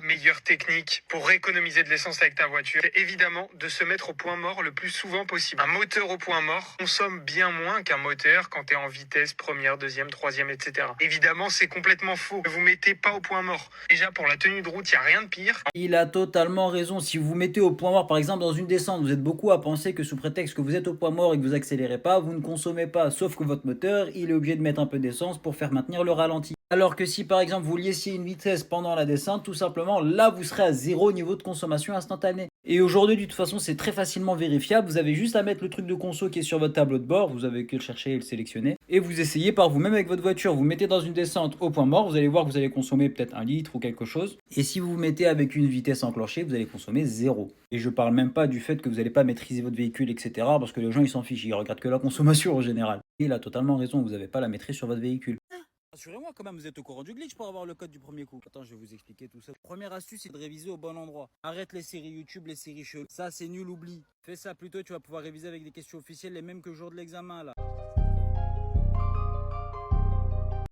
meilleure technique pour économiser de l'essence avec ta voiture, c'est évidemment de se mettre au point mort le plus souvent possible. Un moteur au point mort consomme bien moins qu'un moteur quand tu es en vitesse première, deuxième, troisième, etc. Évidemment, c'est complètement faux. Ne vous mettez pas au point mort. Déjà, pour la tenue de route, il n'y a rien de pire. Il a totalement raison. Si vous vous mettez au point mort, par exemple dans une descente, vous êtes beaucoup à penser que sous prétexte que vous êtes au point mort et que vous accélérez pas, vous ne consommez pas. Sauf que votre moteur, il est obligé de mettre un peu d'essence pour faire maintenir le ralenti. Alors que si par exemple vous laissiez une vitesse pendant la descente, tout simplement là vous serez à zéro niveau de consommation instantanée. Et aujourd'hui de toute façon c'est très facilement vérifiable, vous avez juste à mettre le truc de conso qui est sur votre tableau de bord, vous avez que le chercher et le sélectionner, et vous essayez par vous-même avec votre voiture, vous mettez dans une descente au point mort, vous allez voir que vous allez consommer peut-être 1 litre ou quelque chose, et si vous vous mettez avec une vitesse enclenchée, vous allez consommer zéro. Et je parle même pas du fait que vous n'allez pas maîtriser votre véhicule, etc. parce que les gens ils s'en fichent, ils regardent que la consommation en général. Et il a totalement raison, vous n'avez pas la maîtrise sur votre véhicule. Rassurez-moi quand même, vous êtes au courant du glitch pour avoir le code du premier coup. Attends, je vais vous expliquer tout ça. Première astuce, c'est de réviser au bon endroit. Arrête les séries YouTube, les séries cheloues. Ça, c'est nul, oublie. Fais ça plutôt, tu vas pouvoir réviser avec des questions officielles, les mêmes que le jour de l'examen là.